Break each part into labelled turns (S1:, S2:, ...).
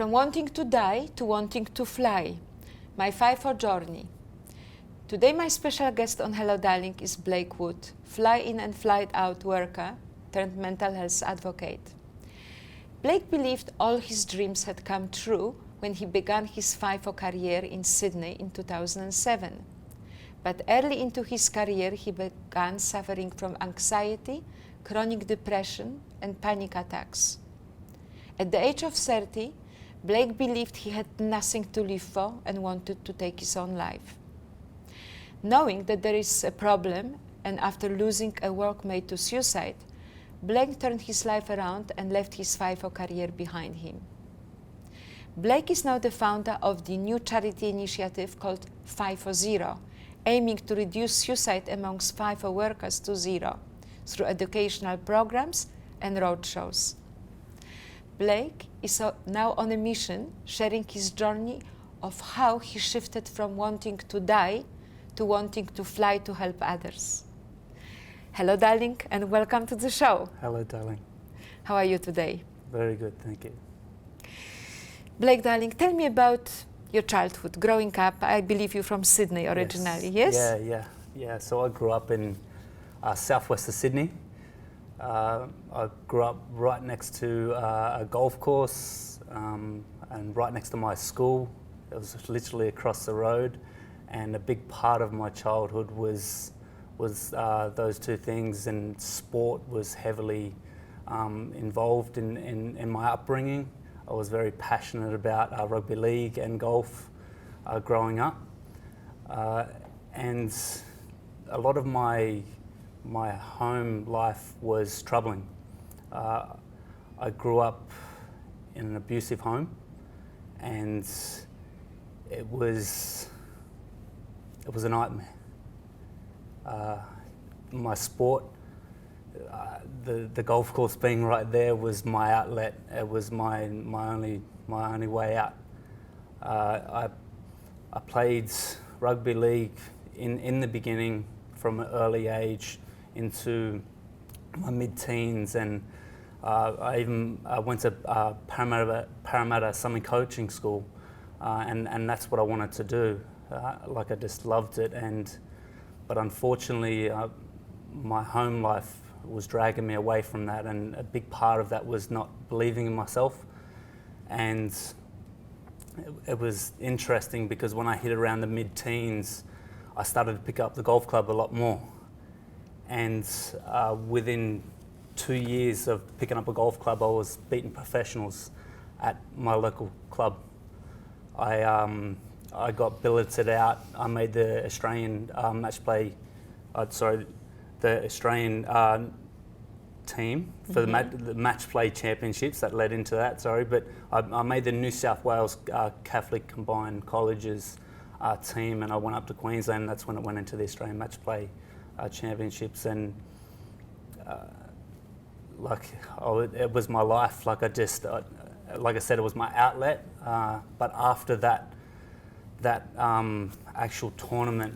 S1: From wanting to die to wanting to fly, my FIFO journey. Today my special guest on Hello Darlink is Blake Wood, fly-in and fly-out worker turned mental health advocate. Blake believed all his dreams had come true when he began his FIFO career in Sydney in 2007. But early into his career he began suffering from anxiety, chronic depression and panic attacks. At the age of 30, Blake believed he had nothing to live for and wanted to take his own life. Knowing that there is a problem, and after losing a workmate to suicide, Blake turned his life around and left his FIFO career behind him. Blake is now the founder of the new charity initiative called FIFO Zero, aiming to reduce suicide amongst FIFO workers to zero through educational programs and roadshows. Blake is now on a mission, sharing his journey of how he shifted from wanting to die to wanting to fly to help others. Hello, darling, and welcome to the show.
S2: Hello, darling.
S1: How are you today?
S2: Very good, thank you.
S1: Blake, darling, tell me about your childhood, growing up. I believe you're from Sydney originally, yes?
S2: Yeah. So I grew up in southwest of Sydney. I grew up right next to a golf course and right next to my school. It was literally across the road, and a big part of my childhood was those two things, and sport was heavily involved in my upbringing. I was very passionate about rugby league and golf growing up, and a lot of my home life was troubling. I grew up in an abusive home, and it was a nightmare. My sport, the golf course being right there, was my outlet. It was my only way out. I played rugby league in the beginning from an early age into my mid-teens, and I went to Parramatta Summer Coaching School, and that's what I wanted to do. I just loved it, but unfortunately my home life was dragging me away from that, and a big part of that was not believing in myself. And it was interesting because when I hit around the mid-teens, I started to pick up the golf club a lot more. And within 2 years of picking up a golf club, I was beating professionals at my local club. I got billeted out. I made the Australian the Australian team for the match play championships that led into that. But I made the New South Wales Catholic Combined Colleges team, and I went up to Queensland. That's when it went into the Australian match play championships, and it was my life. Like I said, it was my outlet. But after that actual tournament,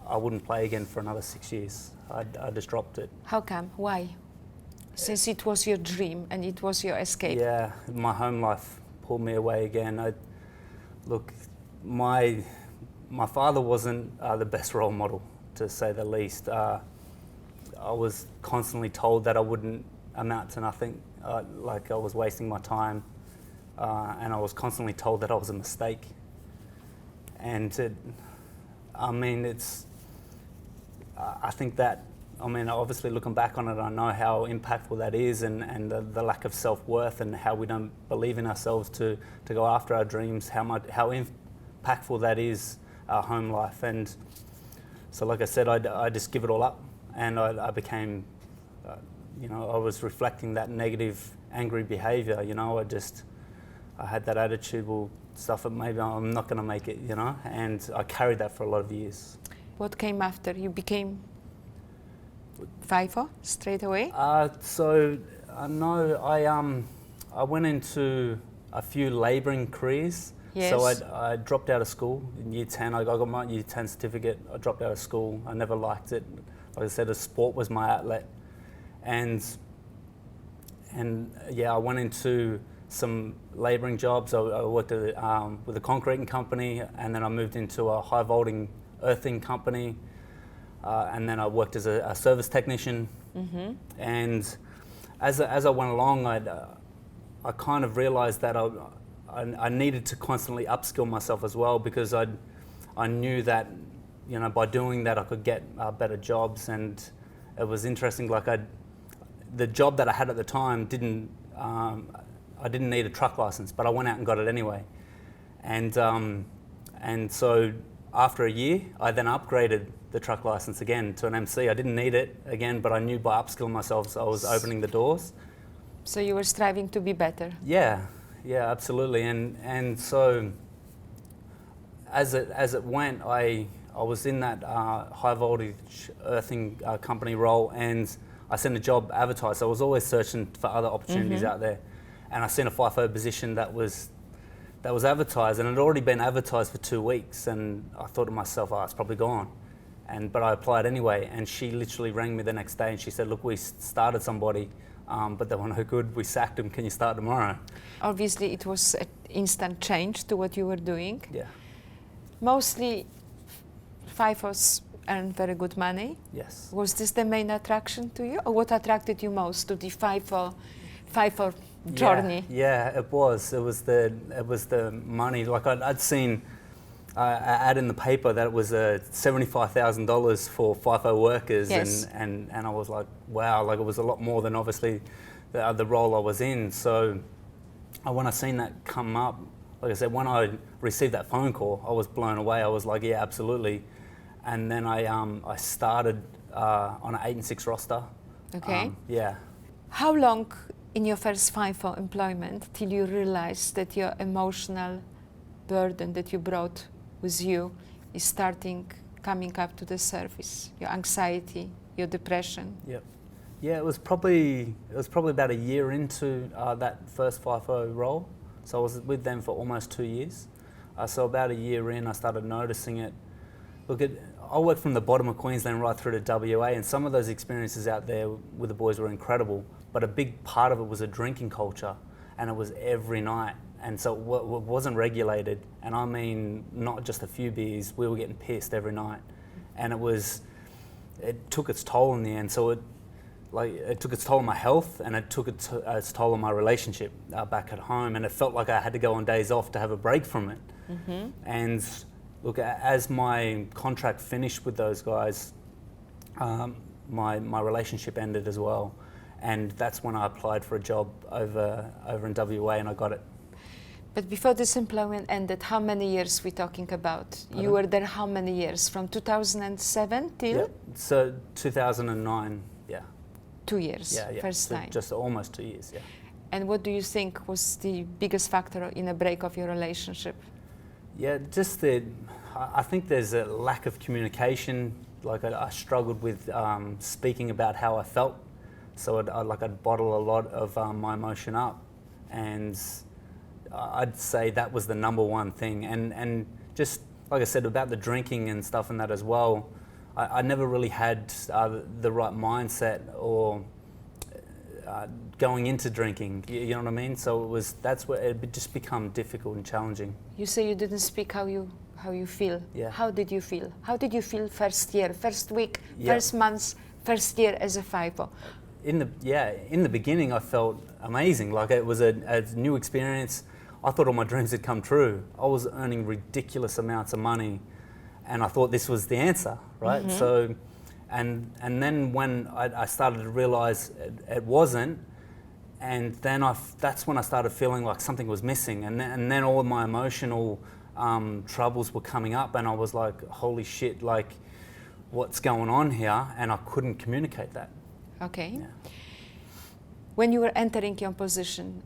S2: I wouldn't play again for another 6 years. I just dropped it.
S1: How come? Why? Since it was your dream and it was your escape.
S2: Yeah, my home life pulled me away again. My father wasn't the best role model, to say the least. I was constantly told that I wouldn't amount to nothing, like I was wasting my time, and I was constantly told that I was a mistake. And obviously looking back on it, I know how impactful that is, and the lack of self-worth, and how we don't believe in ourselves to go after our dreams, how impactful that is, our home life. And so, like I said, I just give it all up, and I became, I was reflecting that negative, angry behaviour. I had that attitude, well, stuff it, maybe I'm not going to make it, and I carried that for a lot of years.
S1: What came after? You became FIFO straight away?
S2: I went into a few labouring careers.
S1: Yes.
S2: So I dropped out of school in year 10. I got my year 10 certificate. I dropped out of school. I never liked it. Like I said, the sport was my outlet. And I went into some labouring jobs. I worked with a concreting company, and then I moved into a high voltage earthing company, and then I worked as a service technician.
S1: Mm-hmm.
S2: And as I went along, I kind of realised that I needed to constantly upskill myself as well, because I knew that, you know, by doing that I could get better jobs. And it was interesting, like the job that I had at the time I didn't need a truck license, but I went out and got it anyway. And so after a year, I then upgraded the truck license again to an MC. I didn't need it again, but I knew by upskilling myself, I was opening the doors.
S1: So you were striving to be better.
S2: Yeah, absolutely. And so as it went, I was in that high voltage earthing company role, and I seen a job advertised. So I was always searching for other opportunities out there, and I seen a FIFO position that was advertised, and it had already been advertised for 2 weeks. And I thought to myself, oh, it's probably gone. But I applied anyway, and she literally rang me the next day, and she said, look, we started somebody, but they were no good. We sacked them. Can you start tomorrow?
S1: Obviously, it was an instant change to what you were doing.
S2: Yeah.
S1: Mostly, FIFOs earn very good money.
S2: Yes.
S1: Was this the main attraction to you, or what attracted you most to the FIFO journey?
S2: Yeah, it was. It was the money. Like I'd seen an ad in the paper that it was $75,000 for FIFO workers,
S1: yes.
S2: and I was like, wow, like it was a lot more than obviously the role I was in. So when I seen that come up, like I said, when I received that phone call, I was blown away. I was like, yeah, absolutely. And then I started on an 8 and 6 roster.
S1: Okay.
S2: Yeah.
S1: How long in your first FIFO employment till you realized that your emotional burden that you brought with you is coming up to the surface? Your anxiety, your depression.
S2: Yep. Yeah, it was probably about a year into that first FIFO role. So I was with them for almost 2 years. So about a year in, I started noticing it. Look, I worked from the bottom of Queensland right through to WA, and some of those experiences out there with the boys were incredible. But a big part of it was a drinking culture, and it was every night. And so it wasn't regulated. And I mean, not just a few beers, we were getting pissed every night. And it took its toll in the end. So it took its toll on my health, and it took its toll on my relationship back at home. And it felt like I had to go on days off to have a break from it. Mm-hmm. And look, as my contract finished with those guys, my relationship ended as well. And that's when I applied for a job over in WA, and I got it.
S1: But before this employment ended, how many years we talking about? You were there how many years? From 2007 till?
S2: Yeah. So 2009, yeah.
S1: 2 years,
S2: Yeah.
S1: first
S2: So
S1: time.
S2: just almost 2 years, yeah.
S1: And what do you think was the biggest factor in a break of your relationship?
S2: Yeah, just I think there's a lack of communication. Like I struggled with speaking about how I felt. So I'd bottle a lot of my emotion up, and I'd say that was the number one thing. And just like I said about the drinking and stuff and that as well, I never really had the right mindset or going into drinking. You know what I mean? So that's where it just become difficult and challenging.
S1: You say you didn't speak how you feel.
S2: Yeah.
S1: How did you feel? How did you feel first year, first week,
S2: Yeah.
S1: first month, first year as a FIFO?
S2: In the beginning, I felt amazing. Like it was a new experience. I thought all my dreams had come true. I was earning ridiculous amounts of money, and I thought this was the answer, right?
S1: Mm-hmm.
S2: So, and then when I started to realize it wasn't, and then that's when I started feeling like something was missing, and then all my emotional troubles were coming up, and I was like, holy shit, like what's going on here? And I couldn't communicate that.
S1: Okay.
S2: Yeah.
S1: When you were entering your position,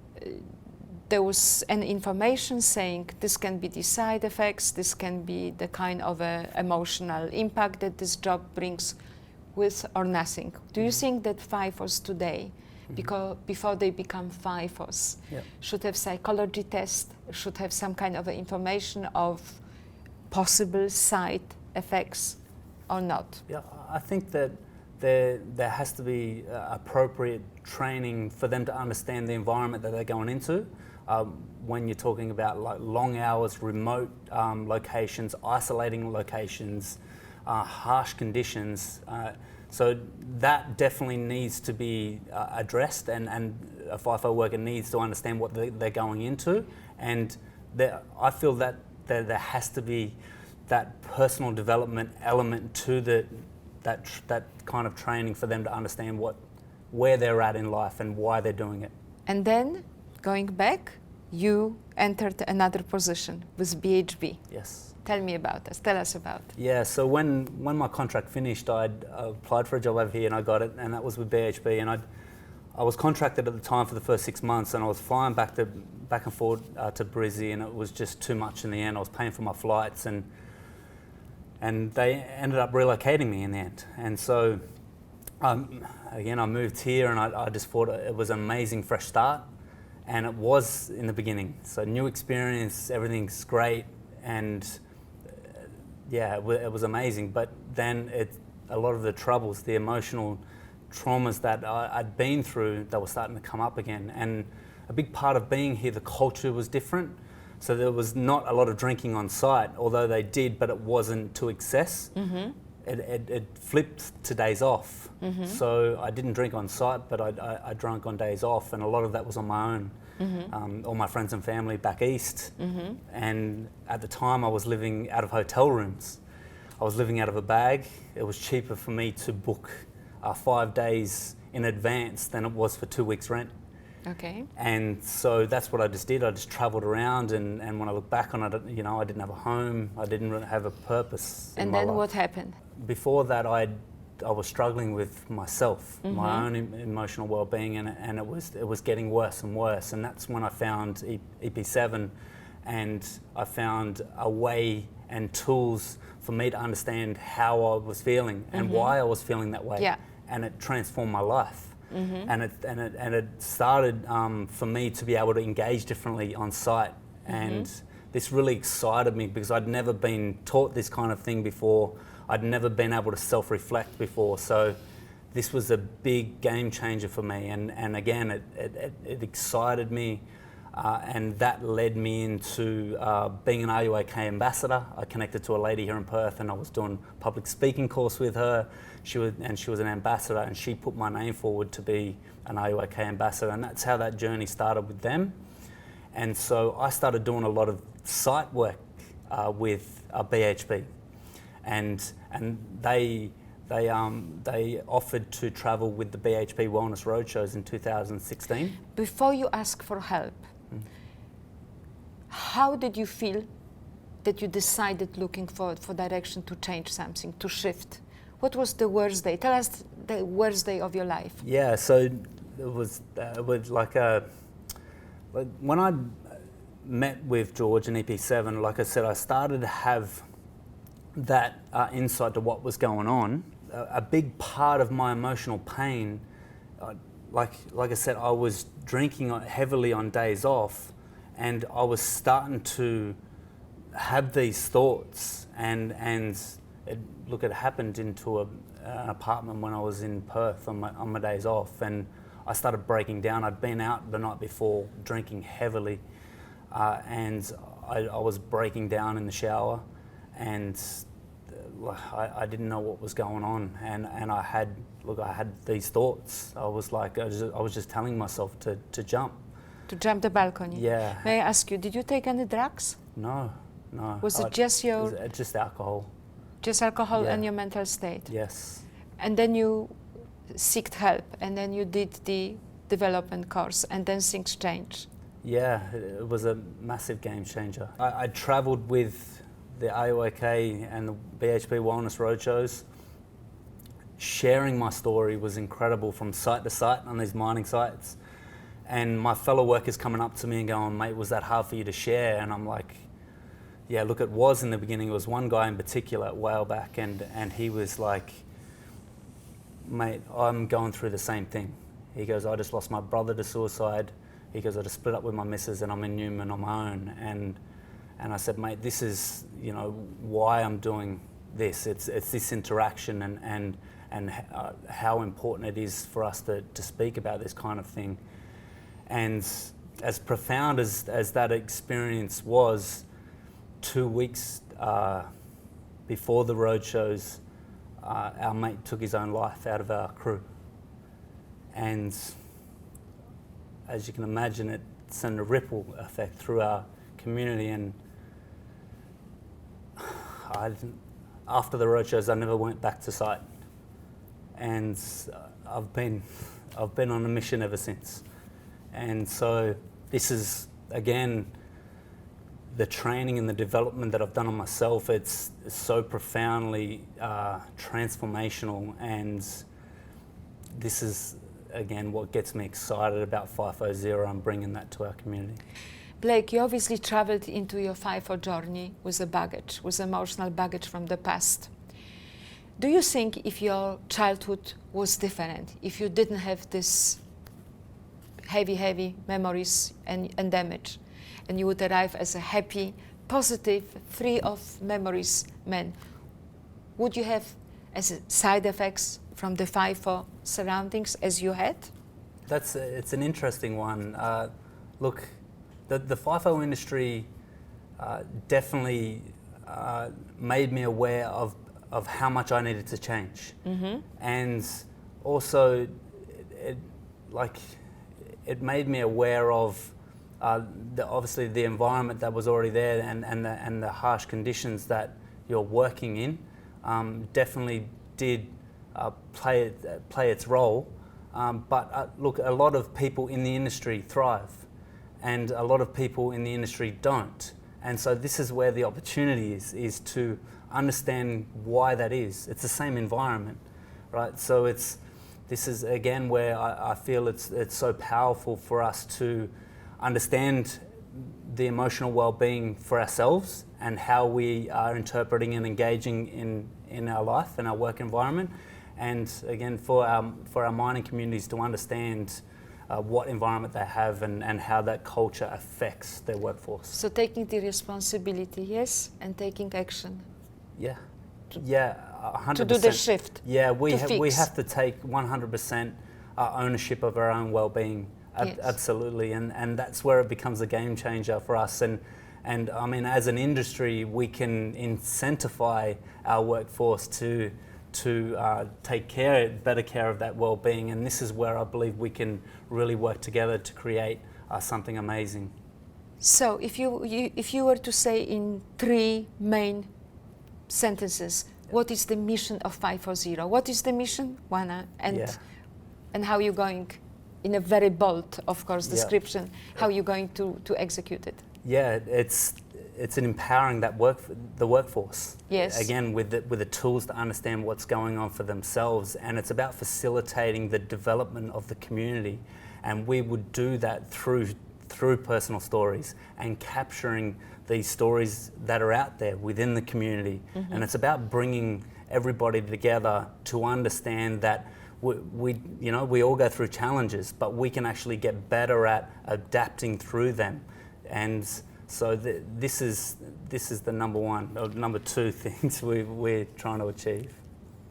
S1: there was an information saying this can be the side effects, this can be the kind of emotional impact that this job brings with or nothing. Do you think that FIFOs today, because before they become FIFOs, should have psychology tests, should have some kind of information of possible side effects or not?
S2: Yeah, I think that there has to be appropriate training for them to understand the environment that they're going into. when you're talking about like long hours, remote locations, isolating locations, harsh conditions. So that definitely needs to be addressed, and a FIFO worker needs to understand what they're going into. And I feel that there has to be that personal development element to that kind of training for them to understand where they're at in life and why they're doing it.
S1: And then, going back, you entered another position with BHB.
S2: Yes.
S1: Tell us about it.
S2: Yeah, so when my contract finished, I'd applied for a job over here and I got it, and that was with BHB. And I was contracted at the time for the first 6 months, and I was flying back and forth to Brizzy, and it was just too much in the end. I was paying for my flights, and they ended up relocating me in the end. And so again, I moved here, and I just thought it was an amazing fresh start, and it was in the beginning. So new experience, everything's great, and yeah, it was amazing. But then a lot of the troubles, the emotional traumas that I'd been through, that were starting to come up again. And a big part of being here, the culture was different. So there was not a lot of drinking on site, although they did, but it wasn't to excess. Mm-hmm. It flipped to days off. Mm-hmm. So I didn't drink on site, but I drank on days off, and a lot of that was on my own. Mm-hmm. All my friends and family back east. Mm-hmm. And at the time I was living out of hotel rooms. I was living out of a bag. It was cheaper for me to book 5 days in advance than it was for 2 weeks rent.
S1: Okay.
S2: And so that's what I just did. I just travelled around, and when I look back on it, I didn't have a home. I didn't really have a purpose.
S1: And then what happened?
S2: Before that, I was struggling with myself, mm-hmm. my own emotional well-being, and it was getting worse and worse. And that's when I found EP7, and I found a way and tools for me to understand how I was feeling and mm-hmm. why I was feeling that way. Yeah. And it transformed my life. Mm-hmm. And it started for me to be able to engage differently on site, mm-hmm. and this really excited me because I'd never been taught this kind of thing before. I'd never been able to self-reflect before, so this was a big game changer for me. And again, it excited me, and that led me into being an Are You OK ambassador. I connected to a lady here in Perth, and I was doing a public speaking course with her. She was an ambassador, and she put my name forward to be an Are You OK ambassador, and that's how that journey started with them. And so I started doing a lot of site work with BHB, and they offered to travel with the BHB Wellness Roadshows in 2016.
S1: Before you ask for help, how did you feel that you decided looking for direction to change something, to shift? What was the worst day? Tell us the worst day of your life.
S2: Yeah, so it was like when I met with George and EP7, like I said, I started to have that insight to what was going on. A big part of my emotional pain, like I said, I was drinking heavily on days off, and I was starting to have these thoughts, and it happened into an apartment when I was in Perth on my days off, and I started breaking down. I'd been out the night before drinking heavily, and I was breaking down in the shower, and I didn't know what was going on, and I had these thoughts. I was just telling myself to jump.
S1: To jump the balcony.
S2: Yeah.
S1: May I ask you, did you take any drugs?
S2: No.
S1: Was it just
S2: just alcohol?
S1: Just alcohol,
S2: yeah.
S1: And your mental state?
S2: Yes.
S1: And then you sought help, and then you did the development course, and then things changed.
S2: Yeah, it was a massive game changer. I travelled with the Are You OK and the BHB Wellness Roadshows. Sharing my story was incredible from site to site on these mining sites. And my fellow workers coming up to me and going, "Mate, was that hard for you to share?" And I'm like, yeah, look, it was in the beginning. It was one guy in particular a while back, and he was like, "Mate, I'm going through the same thing." He goes, "I just lost my brother to suicide." He goes, "I just split up with my missus and I'm in Newman on my own." And I said, "Mate, this is, why I'm doing this. It's this interaction and how important it is for us to speak about this kind of thing." And as profound as that experience was, 2 weeks before the road shows, our mate took his own life out of our crew. And as you can imagine, it sent a ripple effect through our community. And after the road shows, I never went back to site. And I've been on a mission ever since. And so this is, again, the training and the development that I've done on myself. It's so profoundly transformational, and this is, again, what gets me excited about FIFO Zero and bringing that to our community.
S1: Blake, you obviously traveled into your FIFO journey with a baggage, with emotional baggage from the past. Do you think if your childhood was different, if you didn't have this heavy memories and damage, and you would arrive as a happy, positive, free of memories man, would you have as side effects from the FIFO surroundings as you had?
S2: It's an interesting one. Look, the FIFO industry definitely made me aware of how much I needed to change. Mm-hmm. And also, it made me aware of obviously the environment that was already there, and the harsh conditions that you're working in definitely did play its role. But look, a lot of people in the industry thrive, and a lot of people in the industry don't. And so this is where the opportunity is to understand why that is. It's the same environment, right? So this is again where I feel it's so powerful for us to understand the emotional well-being for ourselves and how we are interpreting and engaging in our life and our work environment, and again for our mining communities to understand what environment they have and how that culture affects their workforce.
S1: So taking the responsibility, yes, and taking action.
S2: Yeah, 100%.
S1: To do the shift.
S2: Yeah, we have to take 100% ownership of our own well-being.
S1: Yes.
S2: Absolutely, and that's where it becomes a game changer for us. And I mean, as an industry, we can incentivize our workforce to take better care of that well-being. And this is where I believe we can really work together to create something amazing.
S1: So, if you were to say in 3 main sentences, what is the mission of FIFO Zero? What is the mission, Juana, and how you're going? In a very bold, of course, description, how you're going to execute it.
S2: Yeah, it's an empowering the workforce.
S1: Yes.
S2: Again, with the tools to understand what's going on for themselves, and it's about facilitating the development of the community, and we would do that through personal stories and capturing these stories that are out there within the community. Mm-hmm. And it's about bringing everybody together to understand that we all go through challenges, but we can actually get better at adapting through them. And so this is the number 1 or number 2 things we're trying to achieve.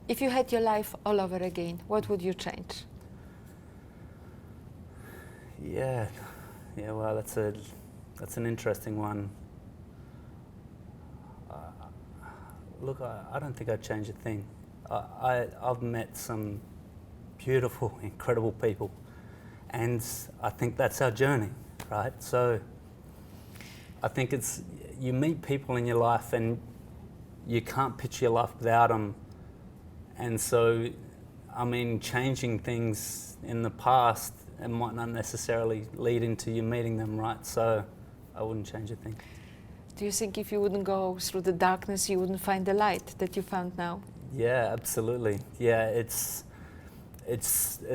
S1: If you had your life all over again, what would you change?
S2: Yeah, well, that's an interesting one. Look, I don't think I'd change a thing. I've met some beautiful, incredible people, and I think that's our journey, right? So I think you meet people in your life and you can't picture your life without them. And so, I mean, changing things in the past, it might not necessarily lead into you meeting them, right? So I wouldn't change a thing.
S1: Do you think if you wouldn't go through the darkness, you wouldn't find the light that you found now?
S2: Yeah, absolutely. Yeah, it's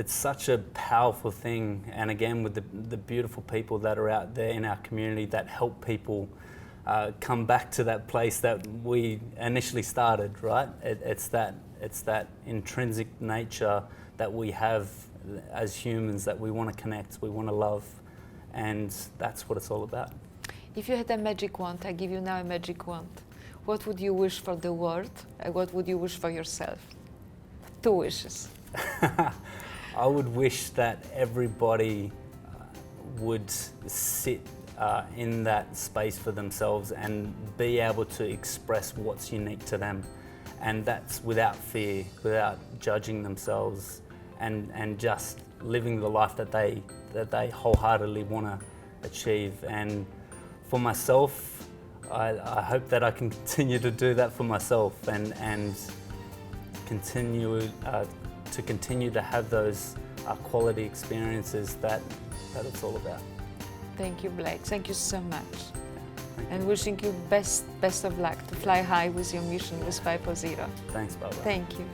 S2: such a powerful thing, and again with the beautiful people that are out there in our community that help people come back to that place that we initially started, right? It's that intrinsic nature that we have as humans, that we want to connect, we want to love, and that's what it's all about.
S1: If you had a magic wand, I give you now a magic wand, what would you wish for the world, and what would you wish for yourself? 2 wishes.
S2: I would wish that everybody would sit in that space for themselves and be able to express what's unique to them. And that's without fear, without judging themselves, and just living the life that they wholeheartedly want to achieve. And for myself, I hope that I can continue to do that for myself, and continue to have those quality experiences that it's all about.
S1: Thank you, Blake. Thank you so much. And wishing you best of luck to fly high with your mission with FIFO Zero.
S2: Thanks, Barbara.
S1: Thank you.